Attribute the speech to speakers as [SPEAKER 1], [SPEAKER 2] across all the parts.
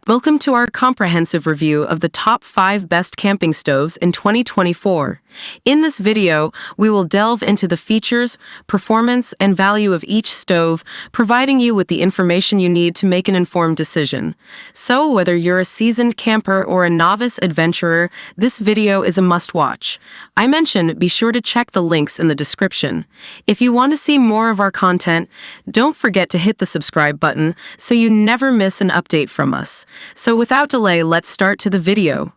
[SPEAKER 1] Welcome to our comprehensive review of the top 5 best camping stoves in 2024. In this video, we will delve into the features, performance, and value of each stove, providing you with the information you need to make an informed decision. So, whether you're a seasoned camper or a novice adventurer, this video is a must-watch. I mentioned be sure to check the links in the description. If you want to see more of our content, don't forget to hit the subscribe button so you never miss an update from us. So without delay, let's start to the video.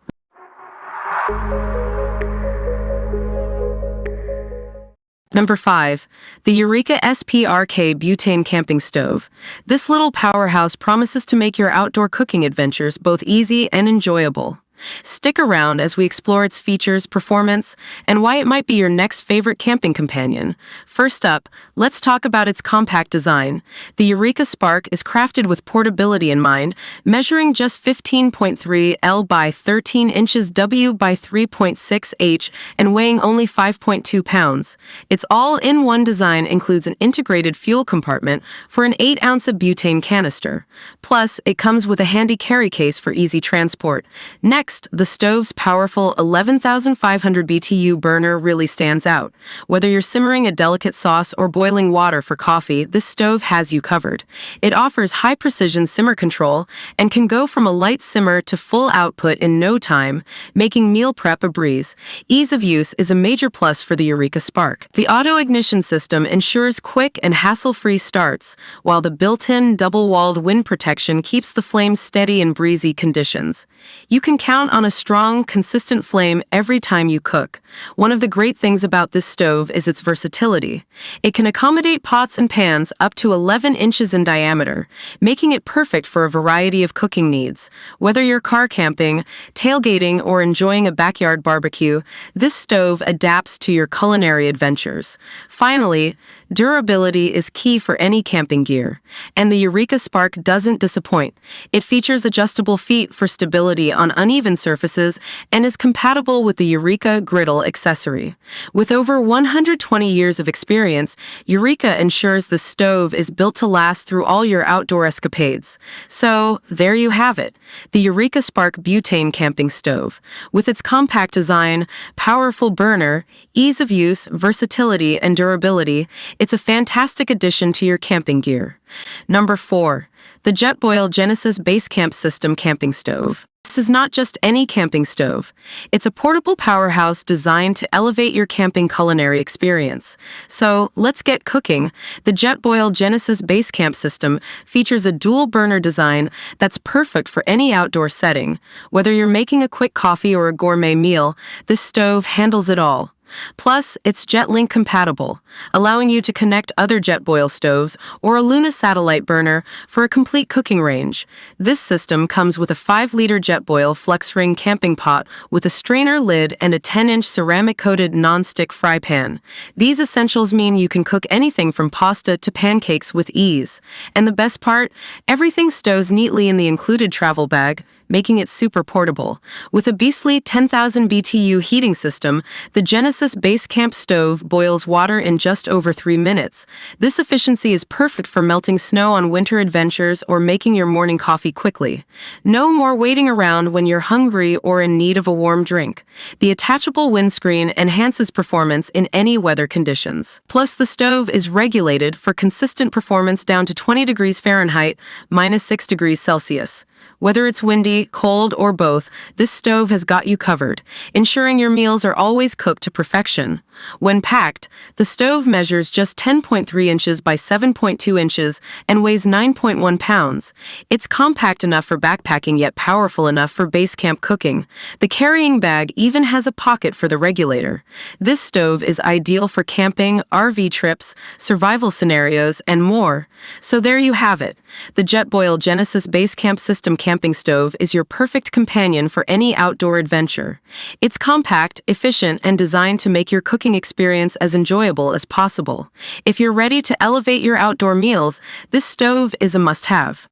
[SPEAKER 1] Number 5. The Eureka SPRK Butane Camping Stove. This little powerhouse promises to make your outdoor cooking adventures both easy and enjoyable. Stick around as we explore its features, performance, and why it might be your next favorite camping companion. First up, let's talk about its compact design. The Eureka SPRK is crafted with portability in mind, measuring just 15.3 L by 13 inches W by 3.6 H and weighing only 5.2 pounds. Its all-in-one design includes an integrated fuel compartment for an 8-ounce butane canister. Plus, it comes with a handy carry case for easy transport. Next, the stove's powerful 11,500 BTU burner really stands out. Whether you're simmering a delicate sauce or boiling water for coffee, this stove has you covered. It offers high-precision simmer control and can go from a light simmer to full output in no time, making meal prep a breeze. Ease of use is a major plus for the Eureka SPRK. The auto-ignition system ensures quick and hassle-free starts, while the built-in double-walled wind protection keeps the flames steady in breezy conditions. You can count on a strong, consistent flame every time you cook. One of the great things about this stove is its versatility. It can accommodate pots and pans up to 11 inches in diameter, making it perfect for a variety of cooking needs. Whether you're car camping, tailgating, or enjoying a backyard barbecue, this stove adapts to your culinary adventures. Finally, durability is key for any camping gear, and the Eureka SPRK doesn't disappoint. It features adjustable feet for stability on uneven surfaces and is compatible with the Eureka griddle accessory. With over 120 years of experience, Eureka ensures the stove is built to last through all your outdoor escapades. So, there you have it, the Eureka SPRK Butane Camping Stove. With its compact design, powerful burner, ease of use, versatility, and durability, it's a fantastic addition to your camping gear. Number 4. The Jetboil Genesis Basecamp System Camping Stove. This is not just any camping stove. It's a portable powerhouse designed to elevate your camping culinary experience. So, let's get cooking. The Jetboil Genesis Basecamp system features a dual burner design that's perfect for any outdoor setting. Whether you're making a quick coffee or a gourmet meal, this stove handles it all. Plus, it's JetLink compatible, allowing you to connect other Jetboil stoves or a Luna satellite burner for a complete cooking range. This system comes with a 5-liter Jetboil flex-ring camping pot with a strainer lid and a 10-inch ceramic-coated non-stick fry pan. These essentials mean you can cook anything from pasta to pancakes with ease. And the best part? Everything stows neatly in the included travel bag, making it super portable. With a beastly 10,000 BTU heating system, the Genesis Basecamp stove boils water in just over 3 minutes. This efficiency is perfect for melting snow on winter adventures or making your morning coffee quickly. No more waiting around when you're hungry or in need of a warm drink. The attachable windscreen enhances performance in any weather conditions. Plus, the stove is regulated for consistent performance down to 20 degrees Fahrenheit, -6 degrees Celsius. Whether it's windy, cold, or both, this stove has got you covered, ensuring your meals are always cooked to perfection. When packed, the stove measures just 10.3 inches by 7.2 inches and weighs 9.1 pounds. It's compact enough for backpacking yet powerful enough for base camp cooking. The carrying bag even has a pocket for the regulator. This stove is ideal for camping, RV trips, survival scenarios, and more. So there you have it. The Jetboil Genesis Basecamp System Camping Stove is your perfect companion for any outdoor adventure. It's compact, efficient, and designed to make your cooking experience as enjoyable as possible. If you're ready to elevate your outdoor meals, this stove is a must-have.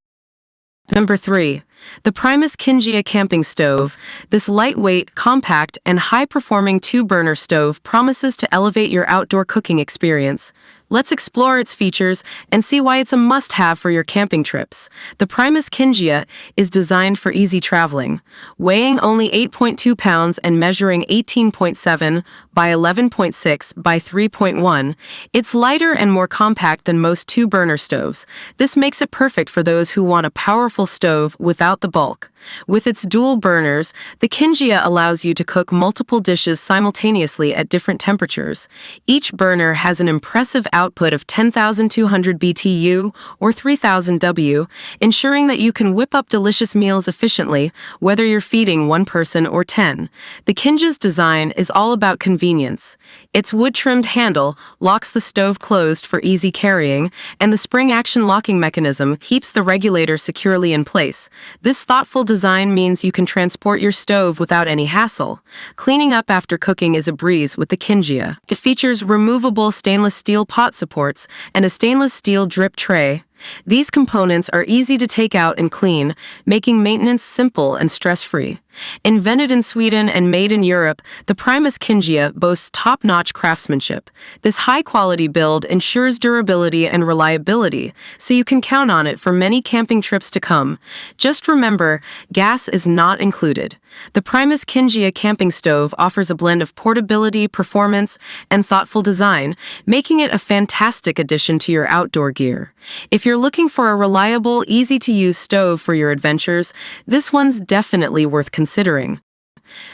[SPEAKER 1] Number 3. The Primus Kinjia Camping Stove. This lightweight, compact, and high-performing 2-burner stove promises to elevate your outdoor cooking experience. Let's explore its features and see why it's a must-have for your camping trips. The Primus Kinjia is designed for easy traveling. Weighing only 8.2 pounds and measuring 18.7 by 11.6 by 3.1, it's lighter and more compact than most two-burner stoves. This makes it perfect for those who want a powerful stove without the bulk. With its dual burners, the Kinjia allows you to cook multiple dishes simultaneously at different temperatures. Each burner has an impressive output of 10,200 BTU or 3,000 W, ensuring that you can whip up delicious meals efficiently, whether you're feeding one person or 10. The Kinjia's design is all about convenience. Its wood-trimmed handle locks the stove closed for easy carrying, and the spring-action locking mechanism keeps the regulator securely in place. This thoughtful design means you can transport your stove without any hassle. Cleaning up after cooking is a breeze with the Kinjia. It features removable stainless steel pot supports and a stainless steel drip tray. These components are easy to take out and clean, making maintenance simple and stress-free. Invented in Sweden and made in Europe, the Primus Kinjia boasts top-notch craftsmanship. This high-quality build ensures durability and reliability, so you can count on it for many camping trips to come. Just remember, gas is not included. The Primus Kinjia camping stove offers a blend of portability, performance, and thoughtful design, making it a fantastic addition to your outdoor gear. If you're looking for a reliable, easy-to-use stove for your adventures, this one's definitely worth considering.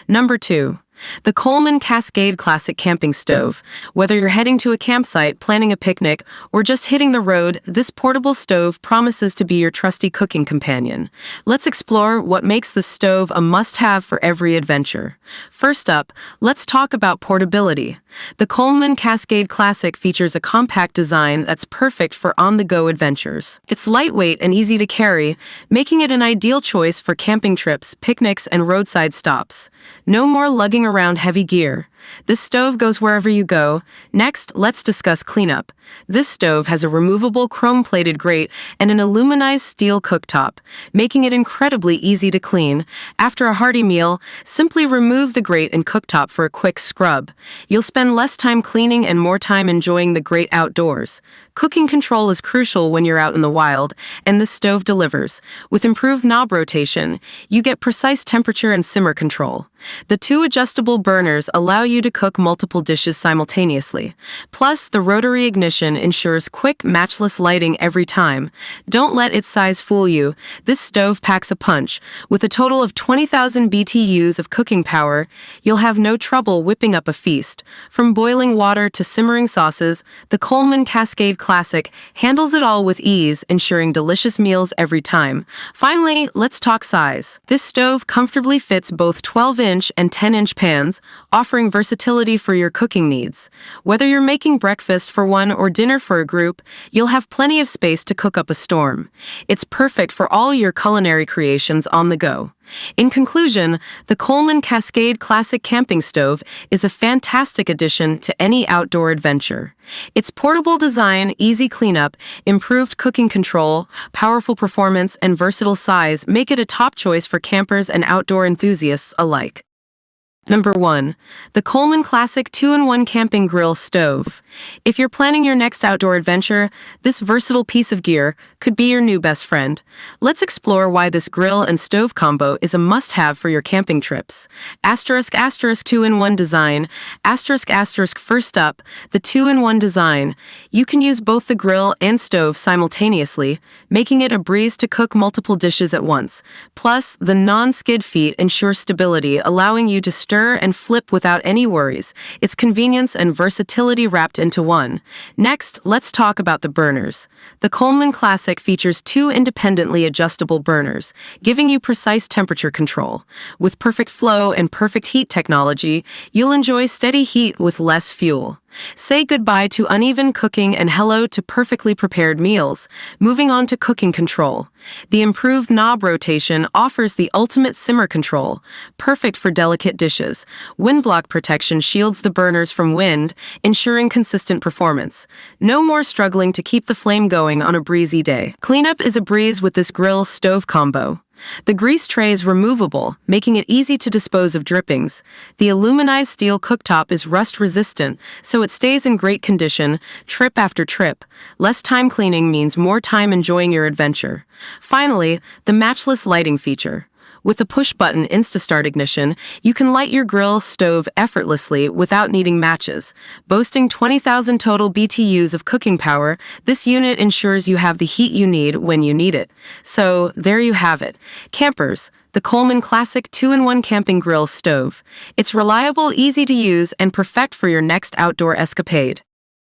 [SPEAKER 1] Number 2. The Coleman Cascade Classic Camping Stove. Whether you're heading to a campsite, planning a picnic, or just hitting the road, this portable stove promises to be your trusty cooking companion. Let's explore what makes this stove a must-have for every adventure. First up, let's talk about portability. The Coleman Cascade Classic features a compact design that's perfect for on-the-go adventures. It's lightweight and easy to carry, making it an ideal choice for camping trips, picnics, and roadside stops. No more lugging around heavy gear. This stove goes wherever you go. Next, let's discuss cleanup. This stove has a removable chrome-plated grate and an aluminized steel cooktop, making it incredibly easy to clean. After a hearty meal, simply remove the grate and cooktop for a quick scrub. You'll spend less time cleaning and more time enjoying the great outdoors. Cooking control is crucial when you're out in the wild, and this stove delivers. With improved knob rotation, you get precise temperature and simmer control. The two adjustable burners allow you to cook multiple dishes simultaneously. Plus, the rotary ignition ensures quick, matchless lighting every time. Don't let its size fool you. This stove packs a punch. With a total of 20,000 BTUs of cooking power, you'll have no trouble whipping up a feast. From boiling water to simmering sauces, the Coleman Cascade Classic handles it all with ease, ensuring delicious meals every time. Finally, let's talk size. This stove comfortably fits both 12-inch and 10-inch pans, offering versatility for your cooking needs. Whether you're making breakfast for one or dinner for a group, you'll have plenty of space to cook up a storm. It's perfect for all your culinary creations on the go. In conclusion, the Coleman Cascade Classic Camping Stove is a fantastic addition to any outdoor adventure. Its portable design, easy cleanup, improved cooking control, powerful performance, and versatile size make it a top choice for campers and outdoor enthusiasts alike. Number 1. The Coleman Classic 2-in-1 Camping Grill Stove. If you're planning your next outdoor adventure, this versatile piece of gear could be your new best friend. Let's explore why this grill and stove combo is a must-have for your camping trips. Asterisk 2-in-1 design. First up, the 2-in-1 design. You can use both the grill and stove simultaneously, making it a breeze to cook multiple dishes at once. Plus, the non-skid feet ensure stability, allowing you to stir and flip without any worries. It's convenience and versatility wrapped into one. Next, let's talk about the burners. The Coleman Classic features 2 independently adjustable burners, giving you precise temperature control. With perfect flow and perfect heat technology, you'll enjoy steady heat with less fuel. Say goodbye to uneven cooking and hello to perfectly prepared meals. Moving on to cooking control. The improved knob rotation offers the ultimate simmer control, perfect for delicate dishes. Wind block protection shields the burners from wind, ensuring consistent performance. No more struggling to keep the flame going on a breezy day. Cleanup is a breeze with this grill-stove combo. The grease tray is removable, making it easy to dispose of drippings. The aluminized steel cooktop is rust-resistant, so it stays in great condition, trip after trip. Less time cleaning means more time enjoying your adventure. Finally, the matchless lighting feature. With the push-button Instastart ignition, you can light your grill stove effortlessly without needing matches. Boasting 20,000 total BTUs of cooking power, this unit ensures you have the heat you need when you need it. So, there you have it. Campers, the Coleman Classic 2-in-1 Camping Grill Stove. It's reliable, easy to use, and perfect for your next outdoor escapade.